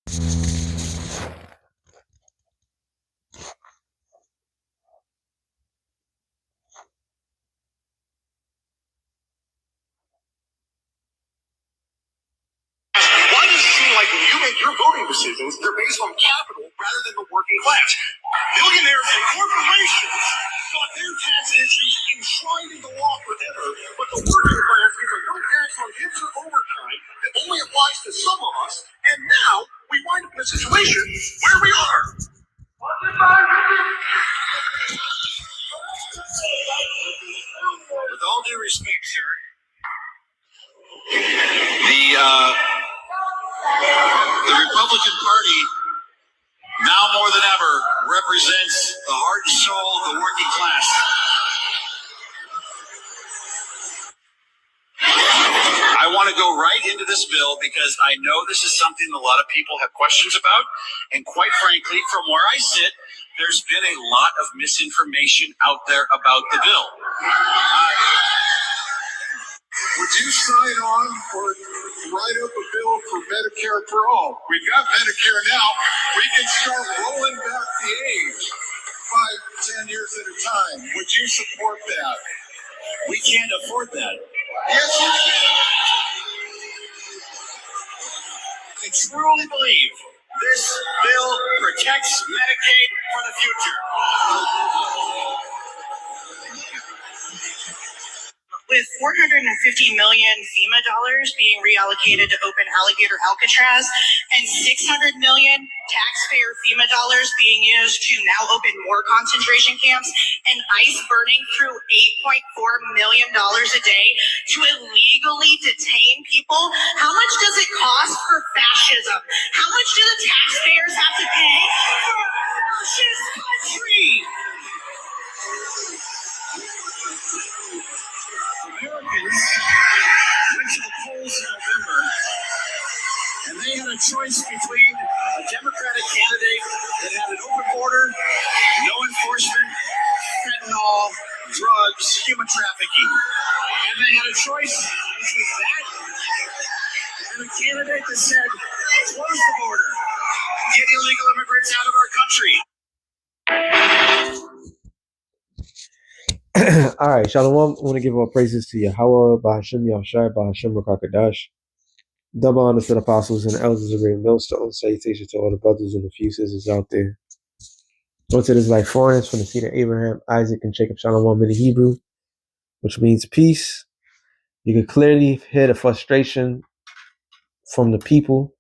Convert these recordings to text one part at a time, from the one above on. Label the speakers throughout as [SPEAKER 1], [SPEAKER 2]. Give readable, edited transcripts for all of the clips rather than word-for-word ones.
[SPEAKER 1] Why does it seem like when you make your voting decisions, they're based on capital rather than the working class? Billionaires and corporations got their tax issues enshrined in the law forever, but the working class gets a no tax on hits or overtime that only applies to some of us, and now we wind up in a situation where we are. With all due respect, sir, the Republican Party, now more than ever, represents the heart and soul of the working class. I want to go right into this bill because I know this is something a lot of people have questions about. And quite frankly, from where I sit, there's been a lot of misinformation out there about the bill. Would you sign on or write up a bill for Medicare for all? We've got Medicare now. We can start rolling back the age 5, 10 years at a time. Would you support that? We can't afford that. Yes, you can. I truly believe this bill protects Medicaid for the future. With $450 million FEMA dollars being reallocated to open Alligator Alcatraz and $600 million taxpayer FEMA dollars being used to now open more concentration camps and ICE burning through $8.4 million a day to illegally detain people, how much does it cost for fascism? How much do the taxpayers have to pay for a fascist country? Americans went to the polls in November, and they had a choice between a Democratic candidate that had an open border, no enforcement, fentanyl, drugs, human trafficking. And they had a choice between that and a candidate that said, close the border, get illegal immigrants out of our country.
[SPEAKER 2] All right, Shalom. I want to give all praises to Yahweh, Bahashim Yahushai, Bahashim Rakakadash. Double honors to the apostles and the elders of Great Millstone. Salutations to all the brothers and the few sisters out there. Go to this life foreigners from the seed of Abraham, Isaac, and Jacob. Shalom in the Hebrew, which means peace. You can clearly hear the frustration from the people.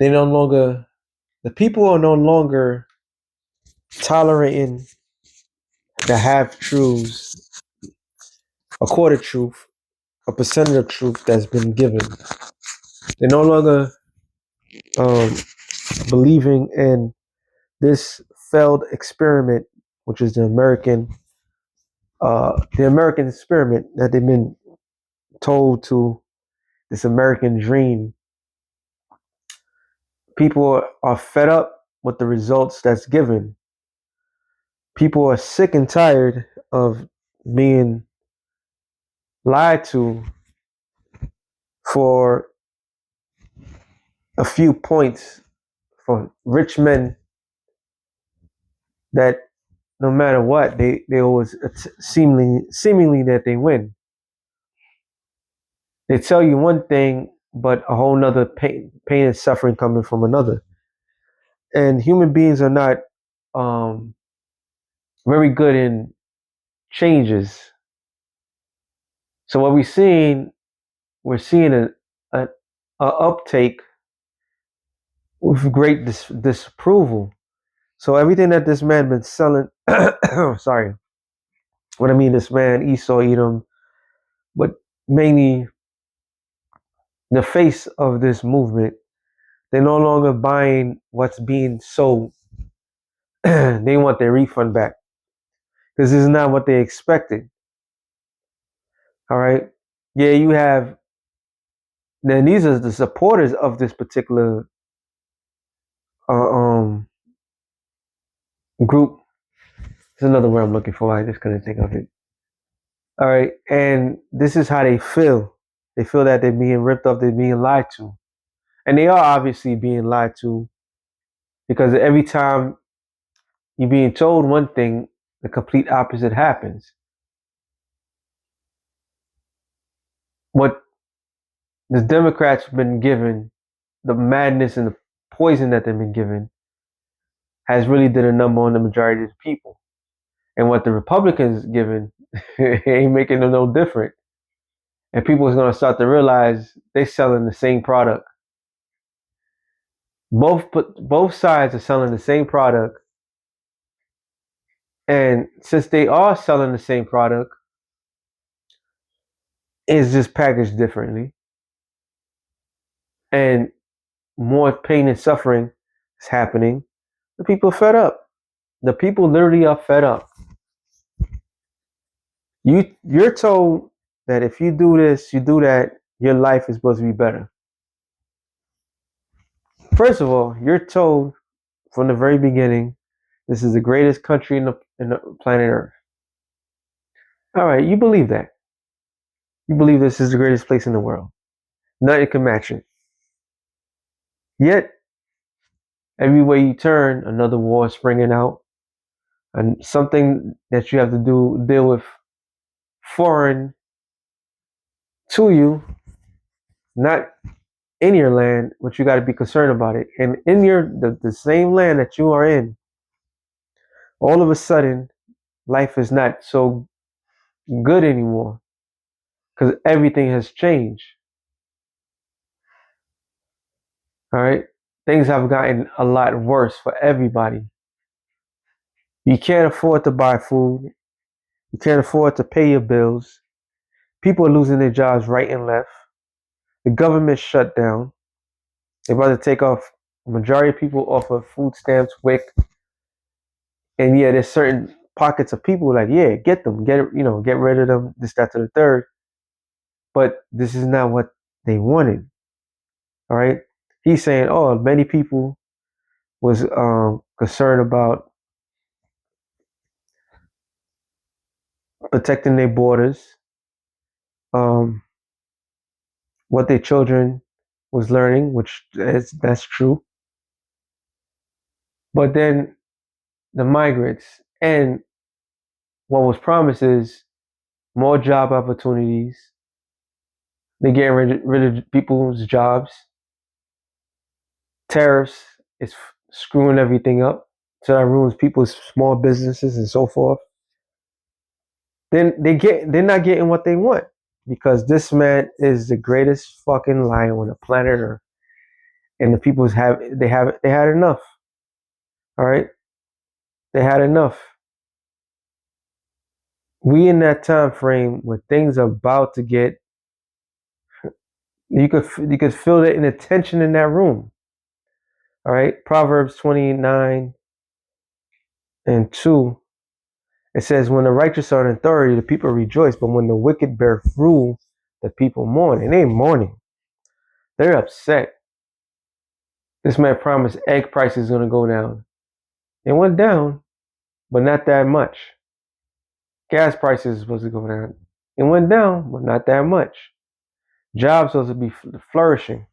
[SPEAKER 2] The people are no longer tolerating the half truths, a quarter truth, a percentage of truth that's been given. They're no longer believing in this failed experiment, which is the American experiment that they've been told to, this American dream. People are fed up with the results that's given. People are sick and tired of being lied to for a few points, for rich men that no matter what, they always seemingly that they win. They tell you one thing, but a whole nother pain and suffering coming from another. And human beings are not very good in changes. So what we're seeing a uptake with great disapproval. So everything that this man been selling, sorry, what I mean, this man Esau, Edom, but mainly the face of this movement, they're no longer buying what's being sold. They want their refund back because this is not what they expected. All right. Yeah, you have. Then these are the supporters of this particular group. There's another word I'm looking for. I just couldn't think of it. All right, and this is how they feel. They feel that they're being ripped off. They're being lied to, And they are obviously being lied to because every time you're being told one thing, the complete opposite happens. What the Democrats have been given, the madness and the poison that they've been given, has really did a number on the majority of the people. And what the Republicans given ain't making them no different. And people is gonna start to realize they selling the same product. Both sides are selling the same product, and since they are selling the same product, it's just packaged differently, and more pain and suffering is happening. The people are fed up. The people literally are fed up. You're told that if you do this, you do that, your life is supposed to be better. First of all, you're told from the very beginning, this is the greatest country in the planet Earth. All right, you believe that. You believe this is the greatest place in the world. Nothing can match it. Yet, everywhere you turn, another war is springing out, and something that you have to deal with foreign to you, not in your land, but you got to be concerned about it. And in the same land that you are in, all of a sudden, life is not so good anymore because everything has changed. All right, things have gotten a lot worse for everybody. You can't afford to buy food. You can't afford to pay your bills. People are losing their jobs right and left. The government shut down. They're about to take off the majority of people off of food stamps, WIC, and yeah, there's certain pockets of people like, yeah, get them, get rid of them, this, that, to the third. But this is not what they wanted. All right. He's saying, oh, many people was concerned about protecting their borders, um, what their children was learning, which that's true. But then the migrants and what was promised is more job opportunities. They're getting rid of people's jobs. Tariffs is screwing everything up. So that ruins people's small businesses and so forth. Then they're not getting what they want because this man is the greatest fucking liar on the planet Earth, and the people's they had enough. All right, they had enough. We in that time frame where things are about to get. You could feel the inattention in that room. All right, Proverbs 29:2. It says, when the righteous are in authority, the people rejoice. But when the wicked bear rule, the people mourn. And they ain't mourning. They're upset. This man promised egg prices is going to go down. It went down, but not that much. Gas prices is supposed to go down. It went down, but not that much. Jobs supposed to be flourishing.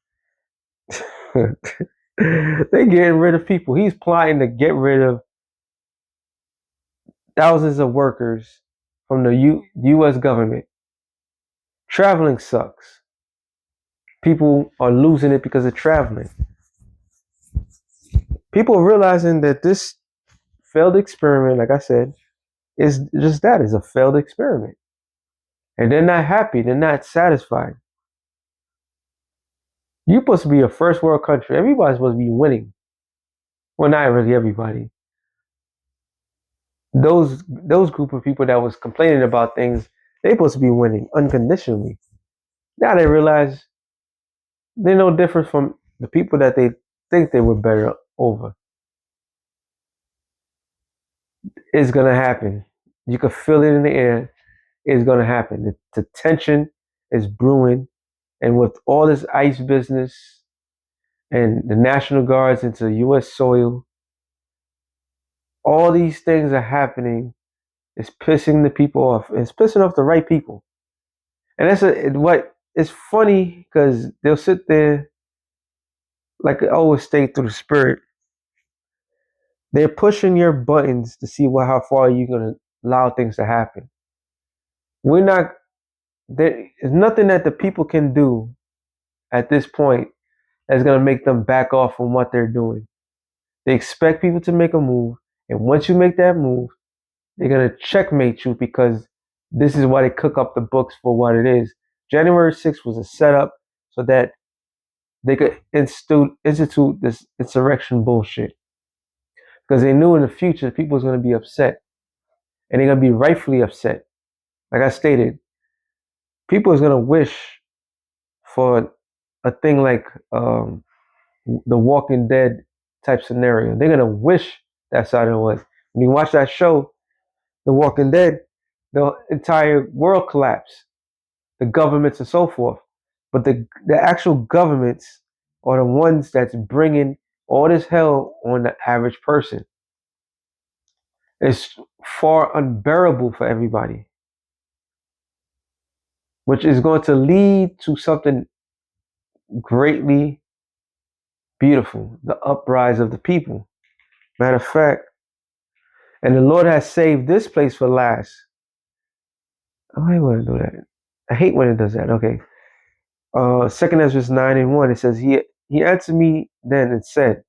[SPEAKER 2] They getting rid of people. He's plotting to get rid of thousands of workers from the U.S. government. Traveling sucks. People are losing it because of traveling. People are realizing that this failed experiment, like I said, is just that, is a failed experiment. And they're not happy. They're not satisfied. You're supposed to be a first world country. Everybody's supposed to be winning. Well, not really everybody. Those group of people that was complaining about things, they're supposed to be winning unconditionally. Now they realize they're no different from the people that they think they were better over. It's gonna happen. You can feel it in the air. It's gonna happen. The tension is brewing, and with all this ICE business and the National Guards into U.S. soil, all these things are happening. It's pissing the people off. It's pissing off the right people. And what it's funny because they'll sit there like I always state through the spirit, they're pushing your buttons to see how far you're gonna allow things to happen. We're not There is nothing that the people can do at this point that's gonna make them back off from what they're doing. They expect people to make a move, and once you make that move, they're gonna checkmate you because this is why they cook up the books for what it is. January 6th was a setup so that they could institute this insurrection bullshit because they knew in the future people was gonna be upset, and they're gonna be rightfully upset. Like I stated, people is gonna wish for a thing like the Walking Dead type scenario. They're gonna wish that's how it was. When you watch that show, The Walking Dead, the entire world collapsed, the governments and so forth. But the actual governments are the ones that's bringing all this hell on the average person. It's far unbearable for everybody, which is going to lead to something greatly beautiful, the uprise of the people. Matter of fact, and the Lord has saved this place for last. Oh, I want to do that. I hate when it does that. Okay. Second Ezra 9:1. It says, He answered me then and said,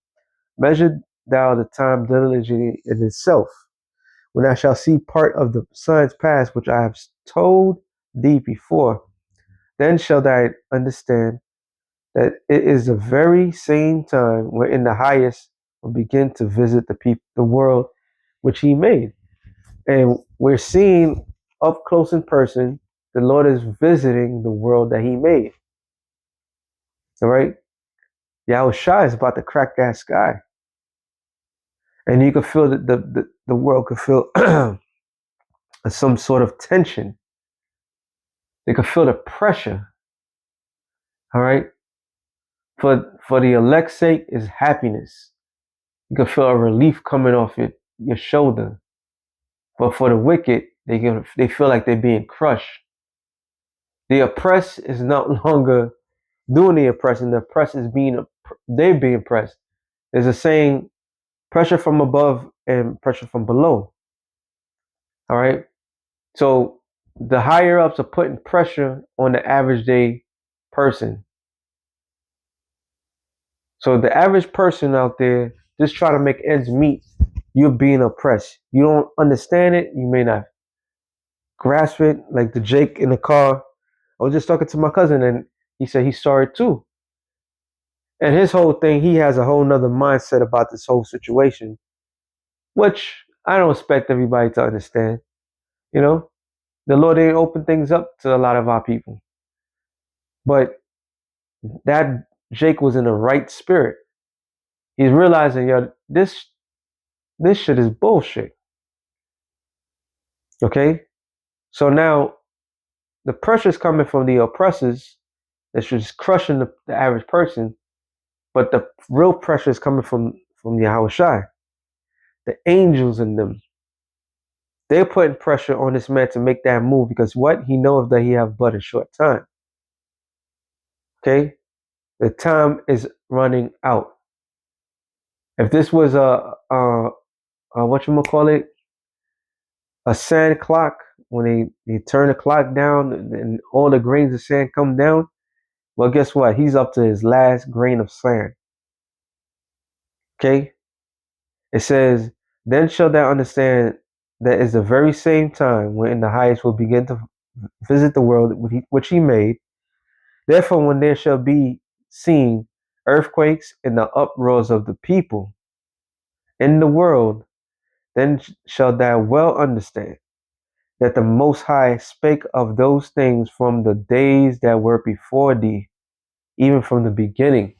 [SPEAKER 2] Measure thou the time diligently in itself, when I shall see part of the signs past which I have told thee before. Then shall thou understand that it is the very same time wherein the highest will begin to visit the world which he made. And we're seeing up close in person, the Lord is visiting the world that he made. All right? Yahushua is about to crack that sky. And you could feel that the world could feel some sort of tension. They could feel the pressure. All right? For the elect's sake is happiness. You can feel a relief coming off your shoulder. But for the wicked, they feel like they're being crushed. The oppressed is no longer doing the oppressing. The oppressed is they're being oppressed. There's a saying, pressure from above and pressure from below. All right. So the higher ups are putting pressure on the average day person. So the average person out there just trying to make ends meet, you're being oppressed. You don't understand it. You may not grasp it. Like the Jake in the car. I was just talking to my cousin and he said he saw it too. And his whole thing, he has a whole nother mindset about this whole situation, which I don't expect everybody to understand. You know, the Lord ain't open things up to a lot of our people. But that Jake was in the right spirit. He's realizing, yo, this shit is bullshit. Okay? So now the pressure is coming from the oppressors that's just crushing the average person, but the real pressure is coming from Yahushua, the angels in them. They're putting pressure on this man to make that move because what? He knows that he have but a short time. Okay? The time is running out. If this was a what you call it, a sand clock, when they turn the clock down and all the grains of sand come down, well, guess what? He's up to his last grain of sand. Okay? It says, then shall thou understand that is the very same time when the highest will begin to visit the world which he made. Therefore, when there shall be seen earthquakes and the uproars of the people in the world, then shalt thou well understand that the Most High spake of those things from the days that were before thee, even from the beginning.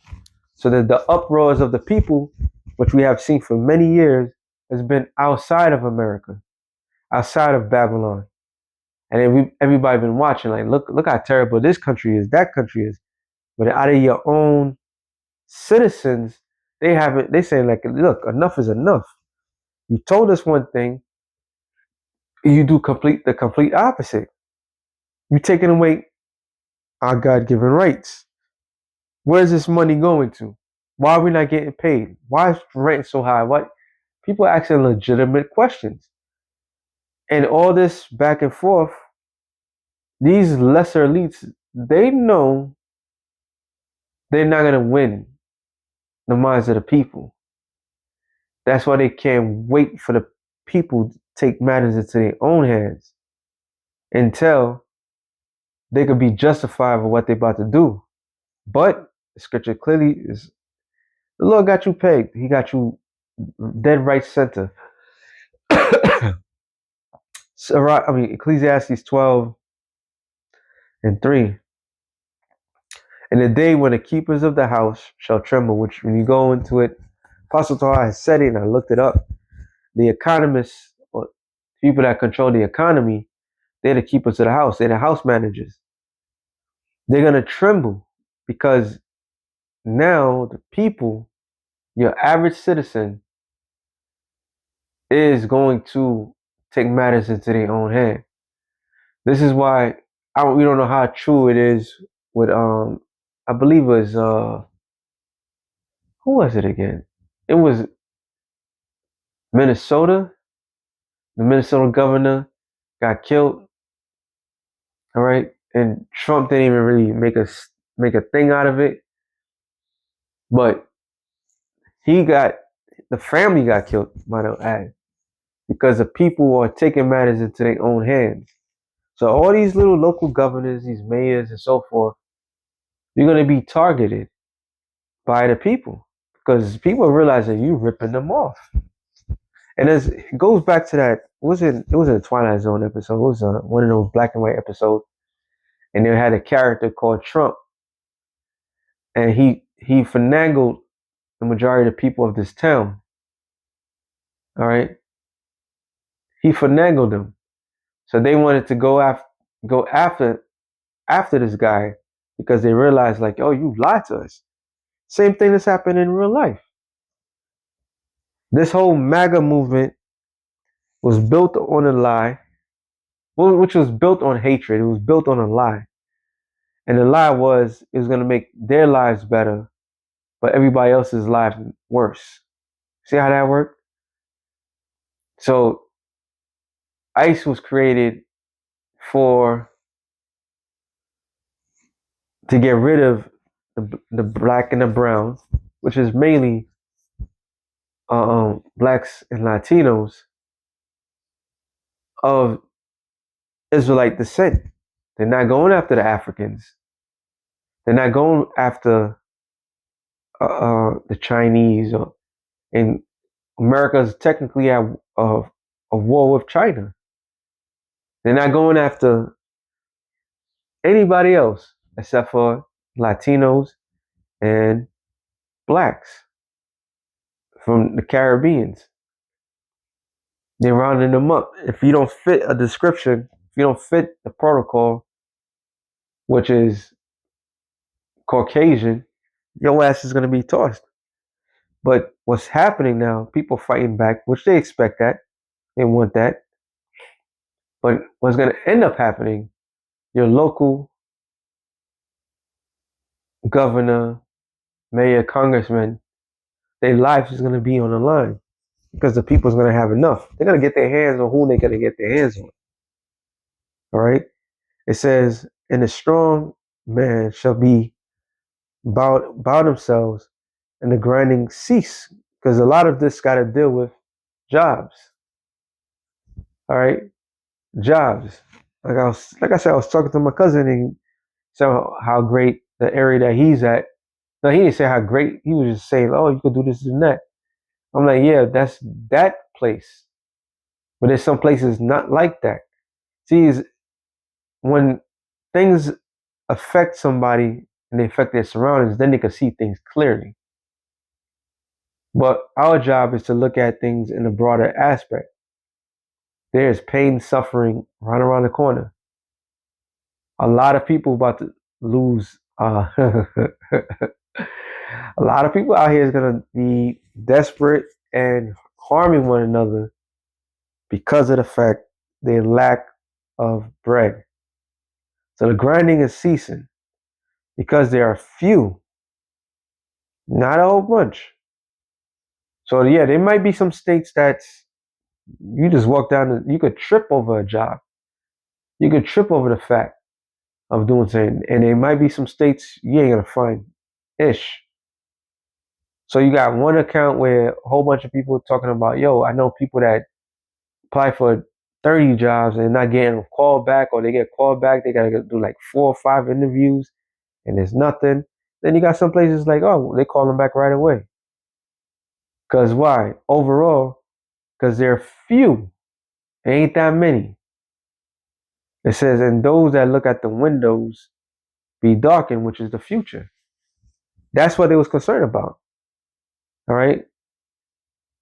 [SPEAKER 2] So that the uproars of the people, which we have seen for many years, has been outside of America, outside of Babylon. And everybody been watching, like, look how terrible this country is, that country is. But out of your own citizens, they saying like, look, enough is enough. You told us one thing, you do the complete opposite. You taking away our God-given rights. Where's this money going to? Why are we not getting paid? Why is rent so high? What people are asking legitimate questions. And all this back and forth, these lesser elites, they know they're not gonna win the minds of the people. That's why they can't wait for the people to take matters into their own hands until they could be justified for what they're about to do. But the scripture clearly is the Lord got you pegged. He got you dead right center. So, I mean, Ecclesiastes 12 and 3. In the day when the keepers of the house shall tremble, which when you go into it, Apostle Torah has said it and I looked it up. The economists, or people that control the economy, they're the keepers of the house. They're the house managers. They're going to tremble because now the people, your average citizen, is going to take matters into their own hand. This is why we don't know how true it is with I believe it was who was it again? It was Minnesota. The Minnesota governor got killed. All right, and Trump didn't even really make a thing out of it, but the family got killed, might I add, because the people are taking matters into their own hands. So all these little local governors, these mayors, and so forth, you're going to be targeted by the people because people realize that you're ripping them off. And as it goes back to that, it was a Twilight Zone episode. It was one of those black and white episodes, and they had a character called Trump, and he finagled the majority of the people of this town. All right, he finagled them, so they wanted to go after this guy because they realized like, oh, you lied to us. Same thing that's happened in real life. This whole MAGA movement was built on a lie, which was built on hatred. It was built on a lie. And the lie was it was going to make their lives better, but everybody else's lives worse. See how that worked? So ICE was created for to get rid of the black and the brown, which is mainly blacks and Latinos of Israelite descent. They're not going after the Africans. They're not going after the Chinese. And America's technically at a war with China. They're not going after anybody else except for Latinos and blacks from the Caribbeans. They're rounding them up. If you don't fit a description, if you don't fit the protocol, which is Caucasian, your ass is going to be tossed. But what's happening now, people fighting back, which they expect that. They want that. But what's going to end up happening, your local governor, mayor, congressman, their life is going to be on the line because the people's going to have enough. They're going to get their hands on who they're going to get their hands on. All right. It says, and the strong man shall be bow themselves and the grinding cease because a lot of this got to deal with jobs. All right. Jobs. Like I said, I was talking to my cousin and said how great the area that he's at. No, he didn't say how great. He was just saying, "Oh, you could do this and that." I'm like, "Yeah, that's that place." But there's some places not like that. See, when things affect somebody and they affect their surroundings, then they can see things clearly. But our job is to look at things in a broader aspect. There's pain, suffering right around the corner. A lot of people about to lose. A lot of people out here is gonna be desperate and harming one another because of the fact they lack of bread. So the grinding is ceasing because there are few Not a whole bunch. So yeah, there might be some states that's you just walk down and you could trip over a job. You could trip over the fact of doing something. And there might be some states you ain't gonna find ish. So you got one account where a whole bunch of people talking about, yo, I know people that apply for 30 jobs and not getting a call back, or they get called back, they gotta do like 4 or 5 interviews and there's nothing. Then you got some places like, oh, they call them back right away. Cause why? Overall, because they're few. There ain't that many. It says, and those that look at the windows be darkened, which is the future. That's what they was concerned about. All right.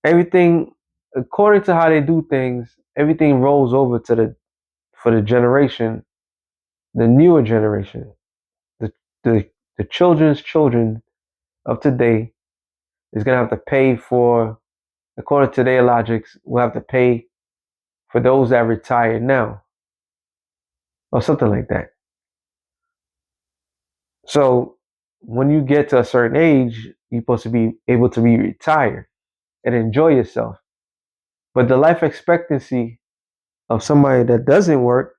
[SPEAKER 2] Everything, according to how they do things, everything rolls over to the for the generation, the newer generation, the the the children's children of today is gonna have to pay for, according to their logics, we'll have to pay for those that retire now, or something like that. So when you get to a certain age, you're supposed to be able to be retired and enjoy yourself. But the life expectancy of somebody that doesn't work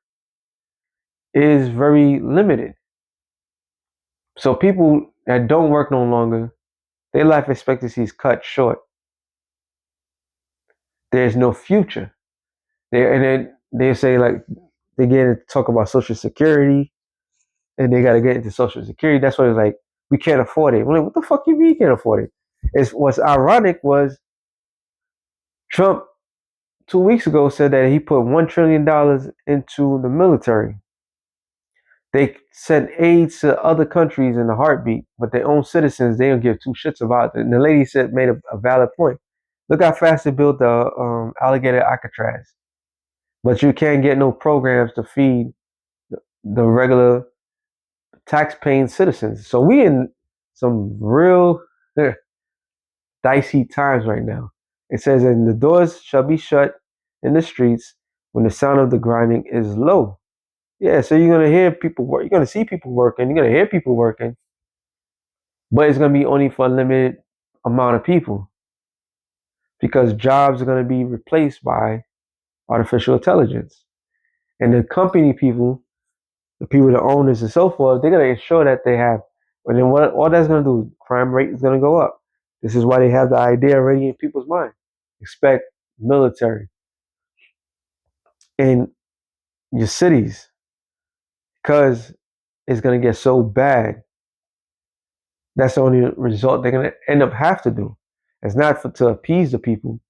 [SPEAKER 2] is very limited. So people that don't work no longer, their life expectancy is cut short. There's no future. And then they say like they get to talk about Social Security, and they got to get into Social Security. That's why it's like we can't afford it. We're like, what the fuck you mean you can't afford it? It's what's ironic was Trump 2 weeks ago said that he put $1 trillion into the military. They send aid to other countries in a heartbeat, but their own citizens, they don't give two shits about it. And the lady said made a valid point. Look how fast they built the alligator Alcatraz, but you can't get no programs to feed the regular tax-paying citizens. So we in some real dicey times right now. It says, "And the doors shall be shut in the streets when the sound of the grinding is low." Yeah, so you're gonna hear people work. You're gonna see people working. You're gonna hear people working, but it's gonna be only for a limited amount of people because jobs are gonna be replaced by artificial intelligence. And the company people, the people, the owners, and so forth, they're gonna ensure that they have. And then what? All that's gonna do, crime rate is gonna go up. This is why they have the idea already in people's mind. Expect military in your cities because it's gonna get so bad. That's the only result they're gonna end up have to do. It's not to appease the people,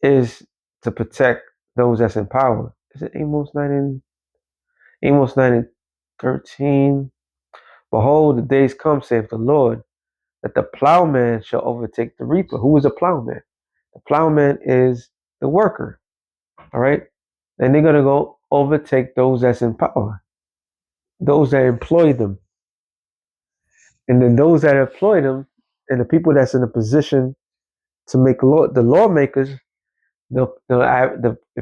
[SPEAKER 2] is to protect those that's in power. Is it Amos 9:13? Behold, the days come, saith the Lord, that the plowman shall overtake the reaper. Who is a plowman? The plowman is the worker. All right, and they're gonna go overtake those that's in power, those that employ them, and then those that employ them, and the people that's in a position to make law, the lawmakers, the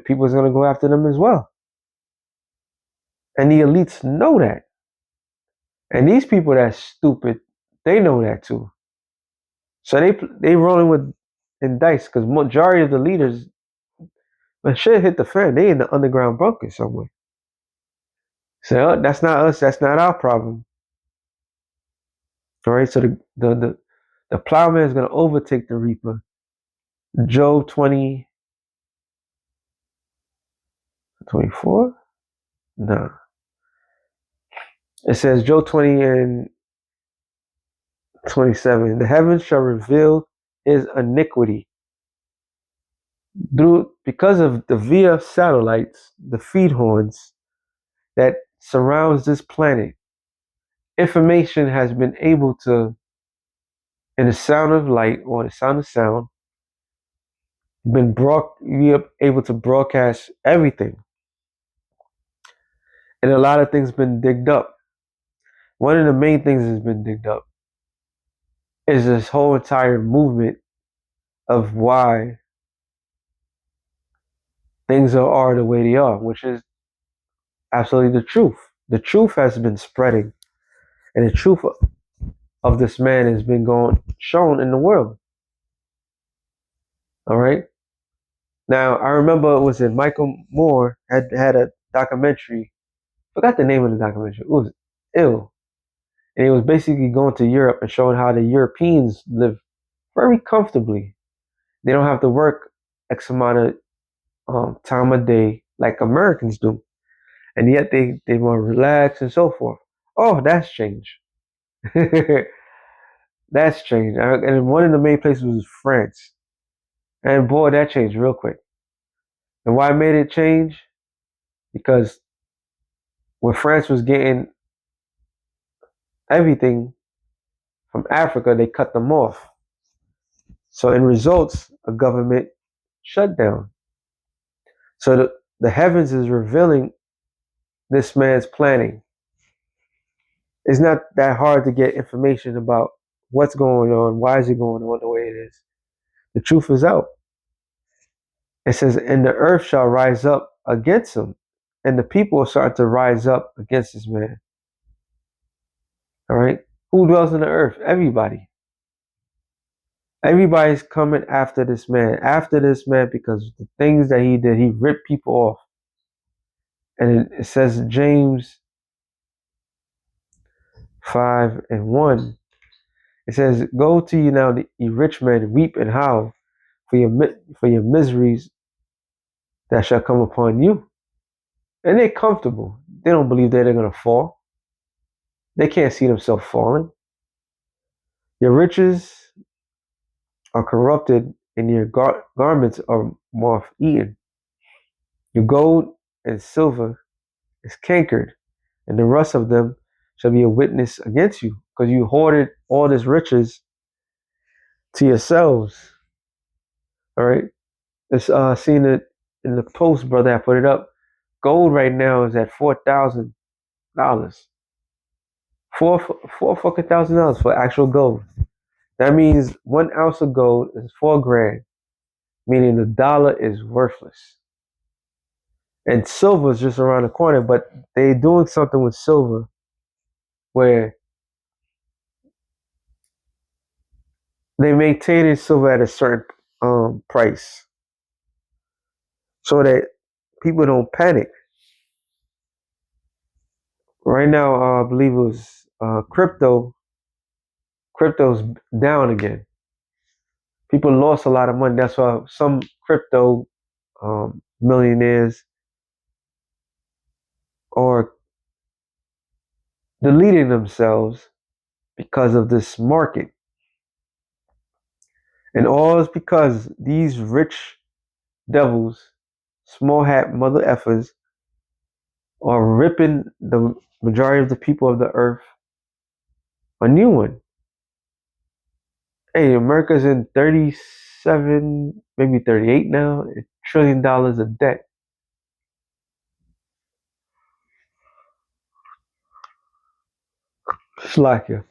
[SPEAKER 2] people is gonna go after them as well. And the elites know that. And these people that's stupid, they know that too. So they rolling with in dice because majority of the leaders, when shit hit the fan, they in the underground bunker somewhere. So that's not us. That's not our problem. All right. So the plowman is gonna overtake the reaper. Job 20:24. No. It says Job 20:27. The heavens shall reveal his iniquity. Because of the via satellites, the feed horns that surrounds this planet, information has been able to, in the sound of light or the sound of sound, we are able to broadcast everything. And a lot of things been digged up. One of the main things that's been digged up is this whole entire movement of why things are the way they are, which is absolutely the truth. The truth has been spreading, and the truth of this man has been shown in the world. All right. Now I remember it was in Michael Moore had a documentary. Forgot the name of the documentary. It was ill, and it was basically going to Europe and showing how the Europeans live very comfortably. They don't have to work X amount of time a day like Americans do, and yet they want to relax and so forth. Oh, that's changed. That's changed. And one of the main places was France, and boy, that changed real quick. And why made it change? Because when France was getting everything from Africa, they cut them off. So in results, a government shutdown. So the heavens is revealing this man's planning. It's not that hard to get information about what's going on, why is it going on the way it is. The truth is out. It says, and the earth shall rise up against him. And the people are starting to rise up against this man. All right. Who dwells in the earth? Everybody. Everybody's coming after this man, because the things that he did, he ripped people off. And it says James 5:1. It says, "Go to you now, ye rich men, weep and howl for your miseries that shall come upon you." And they're comfortable. They don't believe that they're going to fall. They can't see themselves falling. Your riches are corrupted, and your garments are moth eaten. Your gold and silver is cankered, and the rust of them shall be a witness against you, because you hoarded all this riches to yourselves. All right. It's seen it in the post, brother. I put it up. Gold right now is at $4,000. Four fucking $1,000 for actual gold. That means 1 ounce of gold is 4 grand, meaning the dollar is worthless. And silver is just around the corner, but they're doing something with silver where they maintain silver at a certain price so that people don't panic. Right now, I believe it was crypto's down again. People lost a lot of money. That's why some crypto millionaires are deleting themselves because of this market. And all is because these rich devils, small hat mother effers, are ripping the majority of the people of the earth a new one. Hey, America's in 37, maybe 38 now, $1 trillion of debt. Slovakia,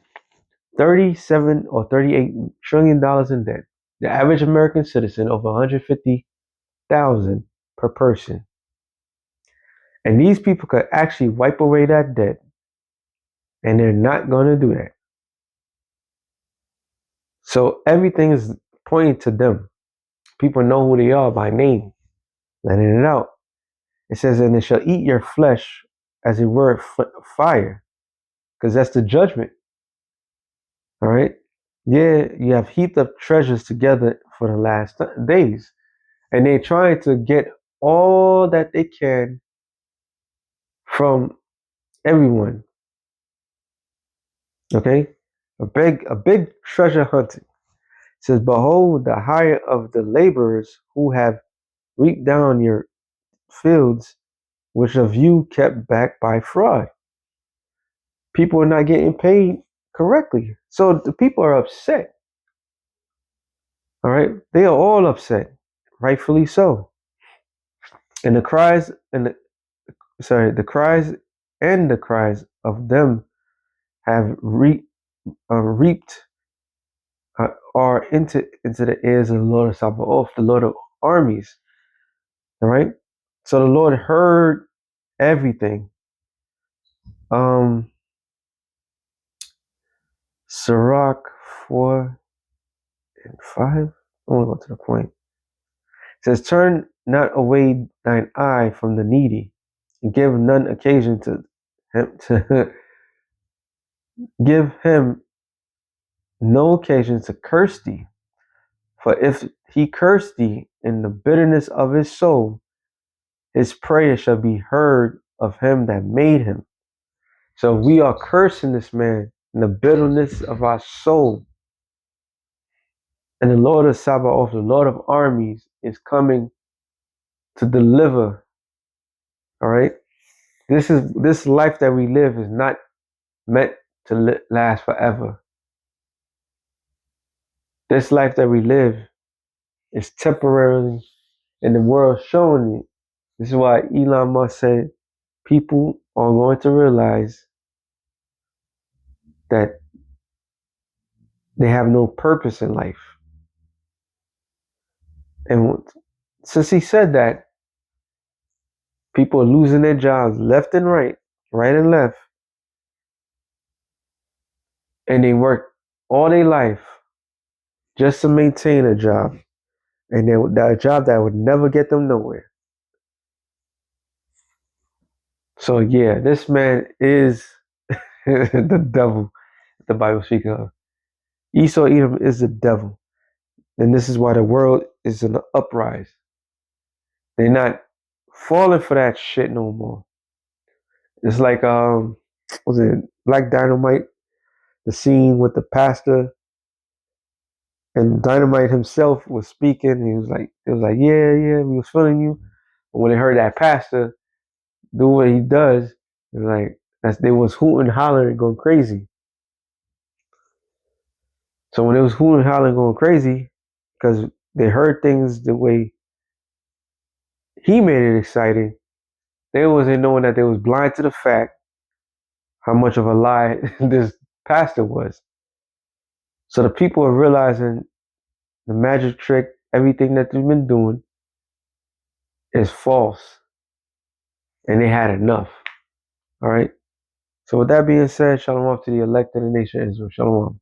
[SPEAKER 2] 37 or $38 trillion in debt. The average American citizen over 150,000 per person. And these people could actually wipe away that debt, and they're not going to do that. So everything is pointing to them. People know who they are by name, letting it out. It says, and it shall eat your flesh as it were fire, because that's the judgment. All right. Yeah, you have heaped up treasures together for the last days, and they're trying to get all that they can from everyone. Okay, a big treasure hunting. It says, behold, the hire of the laborers who have reaped down your fields, which of you kept back by fraud. People are not getting paid correctly, so the people are upset. All right, they are all upset, rightfully so. And the cries and the cries of them have reaped are into the ears of the Lord of Sabaoth, the Lord of armies. All right. So the Lord heard everything. Um, Sirach 4 and 5. I want to go to the point. It says, turn not away thine eye from the needy, and give none occasion to him to give him no occasion to curse thee. For if he curse thee in the bitterness of his soul, his prayer shall be heard of him that made him. So we are cursing this man in the bitterness of our soul. And the Lord of Sabaoth, the Lord of armies, is coming to deliver. All right. This life that we live is not meant to last forever. This life that we live is temporarily, and the world showing it. This is why Elon Musk said people are going to realize that they have no purpose in life. And since he said that, people are losing their jobs left and right and left, and they work all their life just to maintain a job, and that job that would never get them nowhere. So yeah, this man is the devil the Bible speaks of. Esau Edom is the devil. And this is why the world is in an uprise. They're not falling for that shit no more. It's like was it Black Dynamite, the scene with the pastor, and Dynamite himself was speaking. He was like, yeah, we was feeling you. But when they heard that pastor do what he does, it was like they was hooting, hollering, going crazy. So when it was hooting, hollering, going crazy, because they heard things the way he made it exciting, they wasn't knowing that they was blind to the fact how much of a lie this pastor was. So the people are realizing the magic trick, everything that they've been doing is false. And they had enough. All right. So with that being said, shalom to the elect of the nation of Israel. Shalom.